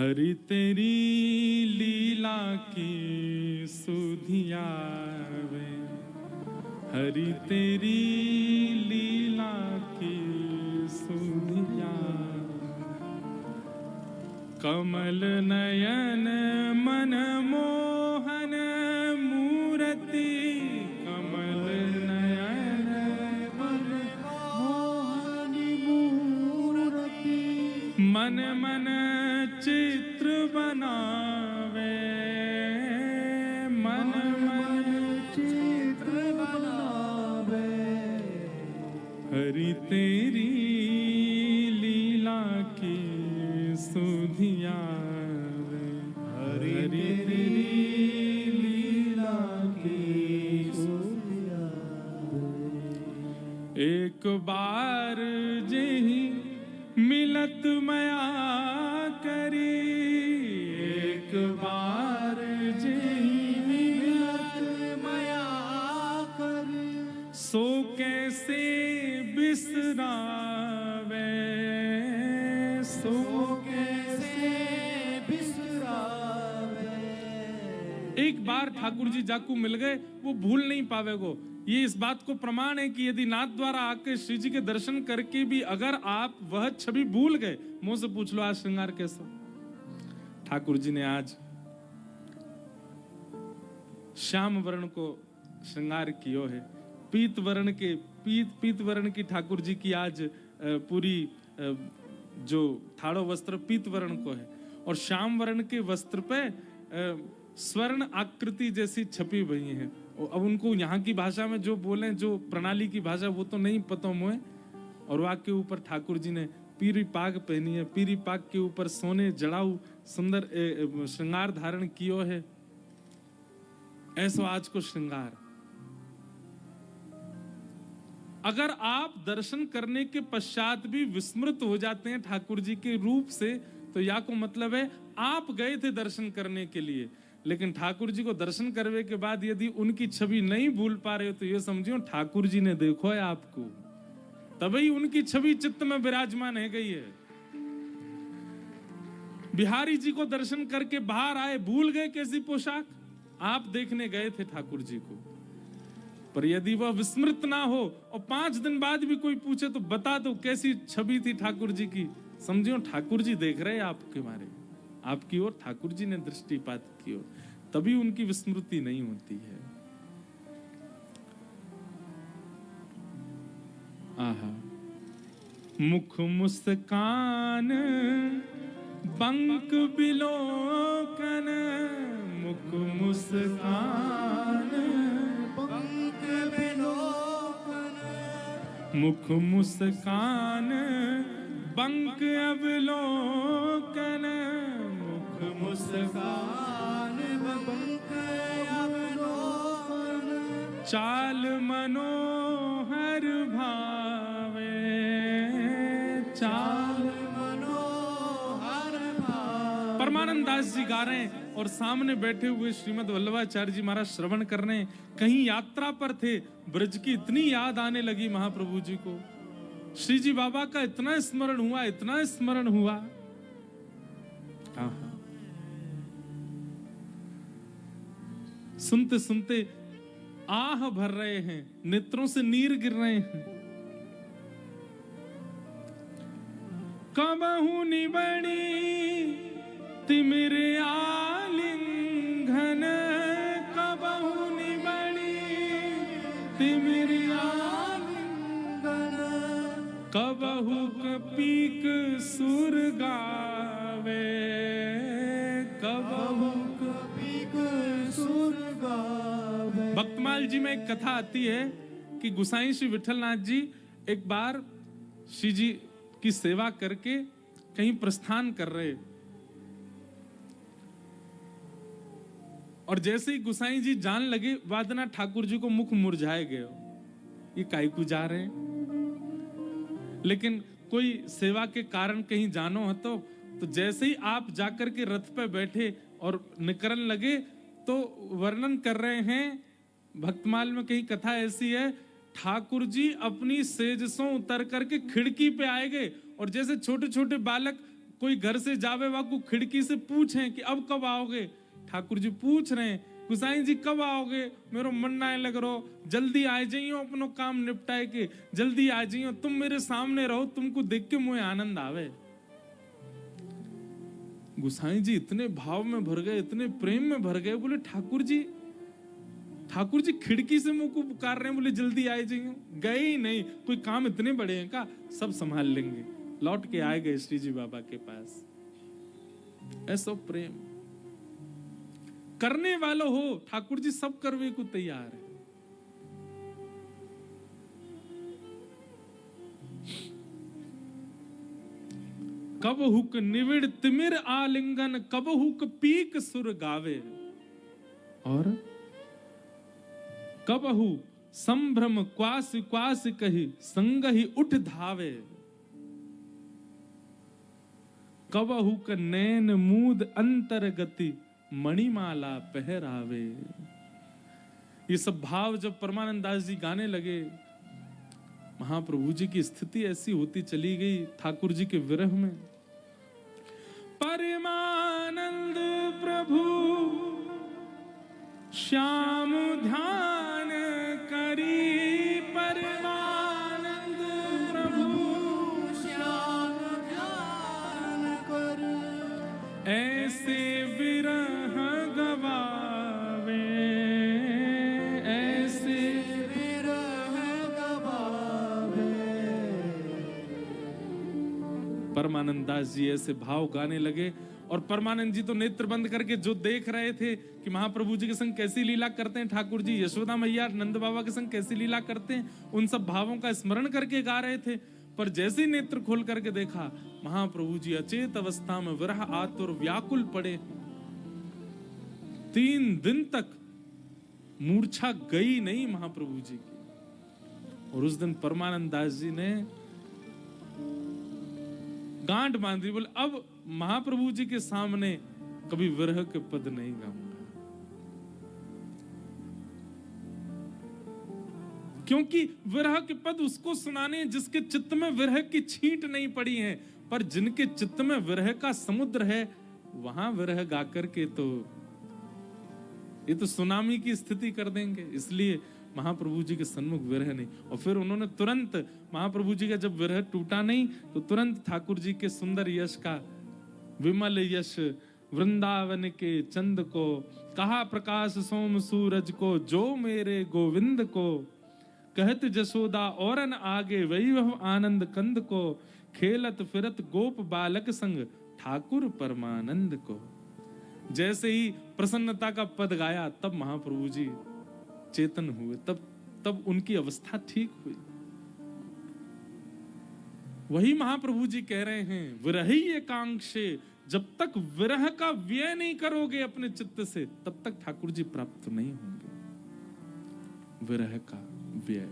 हरि तेरी लीला की सुधिया वे, हरि तेरी लीला की सुधिया। कमल नयन मन मोहन मूरति, कमल नयन मन मोहन मूरति। मन मन चित्र बनावे, मन मन चित्र बनावे। हरि तेरी लीला की सुधिया वे, हरि तेरी लीला की सुधिया वे। एक बार जेहि मिलत मया करी, एक बार जेहि मिलत मया करी। सो कैसे बिसरावे, सो कैसे बिसरावे। एक बार ठाकुर जी जाकू मिल गए, वो भूल नहीं पावेगो। ये इस बात को प्रमाण है कि यदि नाथ द्वारा आके श्री जी के दर्शन करके भी अगर आप वह छवि भूल गए, मुंह से पूछ लो आज श्रृंगार कैसा। ठाकुर जी ने आज श्याम वर्ण को श्रृंगार कियो है। पीत वर्ण की ठाकुर जी की आज पूरी जो ठाड़ो वस्त्र पीत वर्ण को है, और श्याम वर्ण के वस्त्र पे स्वर्ण आकृति जैसी छपी हुई है। अब उनको यहाँ की भाषा में जो बोले, जो प्रणाली की भाषा, वो तो नहीं पता मुझे। और वहाँ के ऊपर ठाकुर जी ने पीरी पाग पहनी है, पीरी पाग के ऊपर सोने जड़ाऊ सुंदर श्रृंगार धारण कियो है। ऐसो आज को श्रृंगार। अगर आप दर्शन करने के पश्चात भी विस्मृत हो जाते हैं ठाकुर जी के रूप से, तो या को मतलब है आप गए थे दर्शन करने के लिए, लेकिन ठाकुर जी को दर्शन करने के बाद यदि उनकी छवि नहीं भूल पा रहे हो, तो ये समझियो ठाकुर जी ने देखो है आपको, तभी उनकी छवि चित्त में विराजमान है गई है। बिहारी जी को दर्शन करके बाहर आए, भूल गए कैसी पोशाक, आप देखने गए थे ठाकुर जी को। पर यदि वह विस्मृत ना हो और 5 दिन बाद भी कोई पूछे तो बता दो कैसी छवि थी ठाकुर जी की, समझियो ठाकुर जी देख रहे हैं आपके बारे, आपकी ओर ठाकुर जी ने दृष्टिपात की ओर, तभी उनकी विस्मृति नहीं होती है। आहा, मुख मुस्कान बंक बिलोकन, मुख मुस्कान बंक बिलोकन, मुख मुस्कान बंक अवलोकन, मुख मुस्कान बंक अवलोकन। चाल मनोहर भावे, चाल मनोहर भावे। परमानंद दास जी गा रहे हैं और सामने बैठे हुए श्रीमद वल्लभाचार्य जी महाराज श्रवण कर रहे हैं। कहीं यात्रा पर थे, ब्रज की इतनी याद आने लगी महाप्रभु जी को, श्री जी बाबा का इतना स्मरण हुआ, इतना स्मरण हुआ। सुनते सुनते आह भर रहे हैं, नेत्रों से नीर गिर रहे हैं। कबहू निबड़ी तिमिर आलिंगन, कबहू निबड़ी तिमिर आलिंगन, कबहू कपीक सुर गावे, कबहू कपीक सुर गावे। भक्तमाल जी में एक कथा आती है कि गुसाई श्री विठलनाथ जी एक बार श्री जी की सेवा करके कहीं प्रस्थान कर रहे, और जैसे ही गुसाई जी जान लगे, वादना ठाकुर जी को मुख मुरझाए गए, ये काहे को जा रहे हैं। लेकिन कोई सेवा के कारण कहीं जानो हो तो जैसे ही आप जाकर के रथ पे बैठे और निकलने लगे, तो वर्णन कर रहे हैं भक्तमाल में कहीं कथा ऐसी है, ठाकुर जी अपनी सेज से उतर करके खिड़की पे आए गए, और जैसे छोटे छोटे बालक कोई घर से जावे वाकू खिड़की से पूछे कि अब कब आओगे, ठाकुर जी पूछ रहे हैं गुसाई जी कब आओगे, मेरो मन ना लग रहो, जल्दी आ जाइयो, अपनो काम निपटाए के जल्दी आ जाइयो, तुम मेरे सामने रहो, तुमको देख के मुझे आनंद आवे। गुसाई जी इतने भाव में भर गए, इतने प्रेम में भर गए, बोले ठाकुर जी खिड़की से मुंह को पुकार रहे हैं, बोले जल्दी आए जाइयो। गए ही नहीं, कोई काम इतने बड़े हैं का, सब संभाल लेंगे। लौट के आए गए श्री जी बाबा के पास। ऐसा प्रेम करने वाला हो, ठाकुर जी सब करवे को तैयार है। कब हुक निविड़ तिमिर आलिंगन, कब हुक पीक सुर गावे, और कब हु संभ्रम क्वास क्वास कही संग ही उठ धावे, कब हुक नैन मूद अंतरगति मणिमाला पहरावे। ये सब भाव जब परमानंद दास जी गाने लगे, महाप्रभु जी की स्थिति ऐसी होती चली गई ठाकुर जी के विरह में। परमानंद प्रभु श्याम ध्यान करी, परमानंद प्रभु श्याम ध्यान कर, ऐसे विरह गवावे, ऐसे विरह गवावे। परमानंद दास जी ऐसे भाव गाने लगे, और परमानंद जी तो नेत्र बंद करके जो देख रहे थे कि महाप्रभु जी के संग कैसी लीला करते हैं ठाकुर जी, यशोदा मैया नंद बाबा के संग कैसी लीला करते हैं, उन सब भावों का स्मरण करके गा रहे थे। पर जैसे ही नेत्र खोल करके देखा, महाप्रभु जी अचेत अवस्था में विरह आतुर व्याकुल पड़े। 3 दिन तक मूर्छा गई नहीं महाप्रभु जी की। और उस दिन परमानंद दास जी ने गांठ बांध दी, बोले अब महाप्रभु जी के सामने कभी विरह के पद नहीं गाऊंगा, क्योंकि विरह के पद उसको सुनाने जिसके चित्त में विरह की छींट नहीं पड़ी है। पर जिनके चित्त में विरह का समुद्र है, वहां विरह गाकर के तो ये तो सुनामी की स्थिति कर देंगे। इसलिए महाप्रभु जी के सन्मुख विरह नहीं। और फिर उन्होंने तुरंत, महाप्रभु जी का जब विरह टूटा नहीं, तो तुरंत ठाकुर जी के सुंदर यश का, विमल यश वृंदावन के चंद को, कहा प्रकाश सोम सूरज को, जो मेरे गोविंद को, कहत जसोदा औरन आगे वैभव आनंद कंद को, खेलत फिरत गोप बालक संग ठाकुर परमानंद को। जैसे ही प्रसन्नता का पद गाया, तब महाप्रभु जी चेतन हुए, तब उनकी अवस्था ठीक हुई। वही महाप्रभु जी कह रहे हैं, विरही एकांक्षे, जब तक विरह का व्यय नहीं करोगे अपने चित्त से, तब तक ठाकुर जी प्राप्त नहीं होंगे। विरह का व्यय।